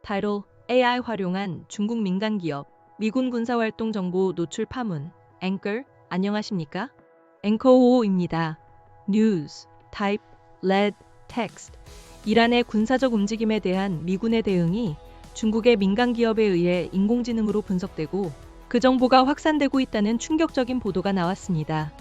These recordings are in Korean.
타이틀 AI 활용한 중국 민간 기업, 미군 군사활동 정보 노출 파문, 앵커, 안녕하십니까? 앵커 5호입니다. 뉴스, 타입, 레드, 텍스트. 이란의 군사적 움직임에 대한 미군의 대응이 중국의 민간 기업에 의해 인공지능으로 분석되고 그 정보가 확산되고 있다는 충격적인 보도가 나왔습니다.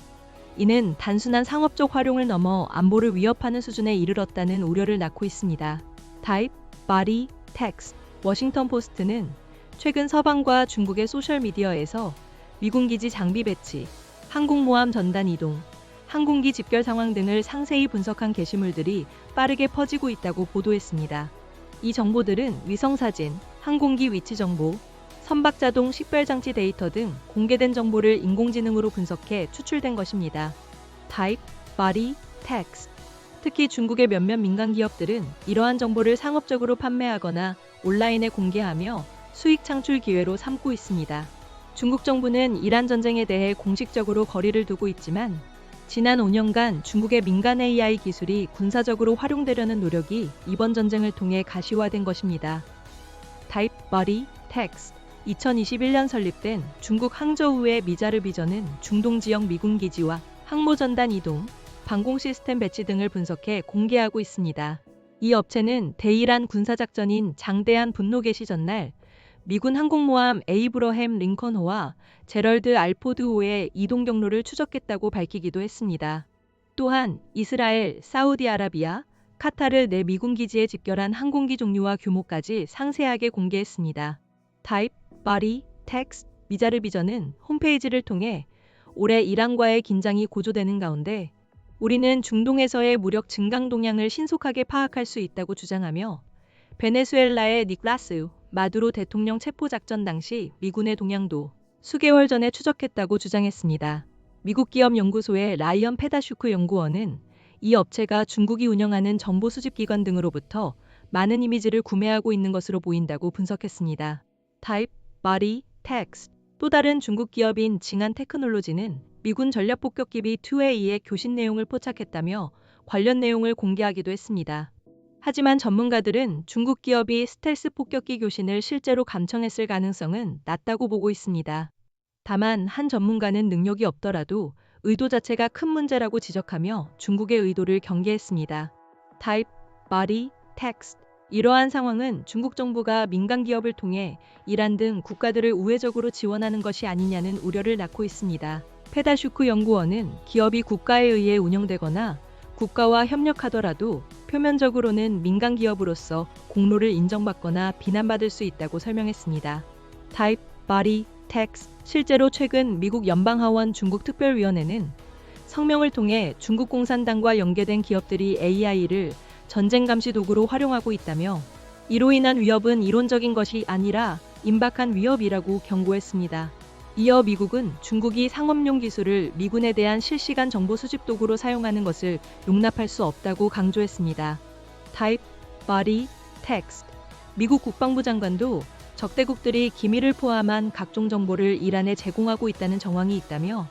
이는 단순한 상업적 활용을 넘어 안보를 위협하는 수준에 이르렀다는 우려를 낳고 있습니다. 타입, 바디, 텍스트. 워싱턴 포스트는 최근 서방과 중국의 소셜미디어에서 미군 기지 장비 배치, 항공모함 전단 이동, 항공기 집결 상황 등을 상세히 분석한 게시물들이 빠르게 퍼지고 있다고 보도했습니다. 이 정보들은 위성사진, 항공기 위치 정보, 선박자동 식별장치 데이터 등 공개된 정보를 인공지능으로 분석해 추출된 것입니다. 타입, 바디, 텍스트. 특히 중국의 몇몇 민간 기업들은 이러한 정보를 상업적으로 판매하거나 온라인에 공개하며 수익 창출 기회로 삼고 있습니다. 중국 정부는 이란 전쟁에 대해 공식적으로 거리를 두고 있지만 지난 5년간 중국의 민간 AI 기술이 군사적으로 활용되려는 노력이 이번 전쟁을 통해 가시화된 것입니다. 타입, 바디, 텍스트. 2021년 설립된 중국 항저우의 미자르비전은 중동 지역 미군 기지와 항모 전단 이동, 방공 시스템 배치 등을 분석해 공개하고 있습니다. 이 업체는 대이란 군사작전인 장대한 분노 개시 전날 미군 항공모함 에이브러햄 링컨호와 제럴드 알포드호의 이동 경로를 추적했다고 밝히기도 했습니다. 또한 이스라엘, 사우디아라비아, 카타르 내 미군 기지에 집결한 항공기 종류와 규모까지 상세하게 공개했습니다. 타입, 바디, 텍스트. 미자르비전은 홈페이지를 통해 올해 이란과의 긴장이 고조되는 가운데 우리는 중동에서의 무력 증강 동향을 신속하게 파악할 수 있다고 주장하며 베네수엘라의 니콜라스 마두로 대통령 체포 작전 당시 미군의 동향도 수개월 전에 추적했다고 주장했습니다. 미국 기업 연구소의 라이언 페다슈크 연구원은 이 업체가 중국이 운영하는 정보 수집 기관 등으로부터 많은 이미지를 구매하고 있는 것으로 보인다고 분석했습니다. 타입, 바디, 텍스트. 또 다른 중국 기업인 징한 테크놀로지는 미군 전략 폭격기비 2A의 교신 내용을 포착했다며 관련 내용을 공개하기도 했습니다. 하지만 전문가들은 중국 기업이 스텔스 폭격기 교신을 실제로 감청했을 가능성은 낮다고 보고 있습니다. 다만 한 전문가는 능력이 없더라도 의도 자체가 큰 문제라고 지적하며 중국의 의도를 경계했습니다. 타입, 바디, 텍스트. 이러한 상황은 중국 정부가 민간 기업을 통해 이란 등 국가들을 우회적으로 지원하는 것이 아니냐는 우려를 낳고 있습니다. 페다슈크 연구원은 기업이 국가에 의해 운영되거나 국가와 협력하더라도 표면적으로는 민간 기업으로서 공로를 인정받거나 비난받을 수 있다고 설명했습니다. 타입, 바디, 텍스트. 실제로 최근 미국 연방하원 중국 특별위원회는 성명을 통해 중국 공산당과 연계된 기업들이 AI를 전쟁 감시 도구로 활용하고 있다며 이로 인한 위협은 이론적인 것이 아니라 임박한 위협이라고 경고했습니다. 이어 미국은 중국이 상업용 기술을 미군에 대한 실시간 정보 수집 도구로 사용하는 것을 용납할 수 없다고 강조했습니다. 타입, 바디, 텍스트. 미국 국방부 장관도 적대국들이 기밀을 포함한 각종 정보를 이란에 제공하고 있다는 정황이 있다며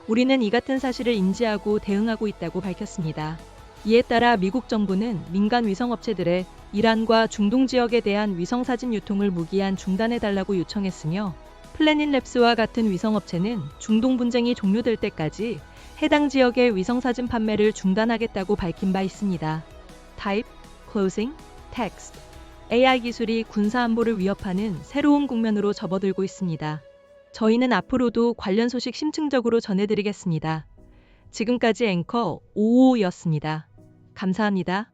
우리는 이 같은 사실을 인지하고 대응하고 있다고 밝혔습니다. 이에 따라 미국 정부는 민간 위성업체들의 이란과 중동 지역에 대한 위성사진 유통을 무기한 중단해달라고 요청했으며 플래닛랩스와 같은 위성업체는 중동 분쟁이 종료될 때까지 해당 지역의 위성사진 판매를 중단하겠다고 밝힌 바 있습니다. 타입, 클로징, 텍스트. AI 기술이 군사안보를 위협하는 새로운 국면으로 접어들고 있습니다. 저희는 앞으로도 관련 소식 심층적으로 전해드리겠습니다. 지금까지 앵커 55였습니다. 감사합니다.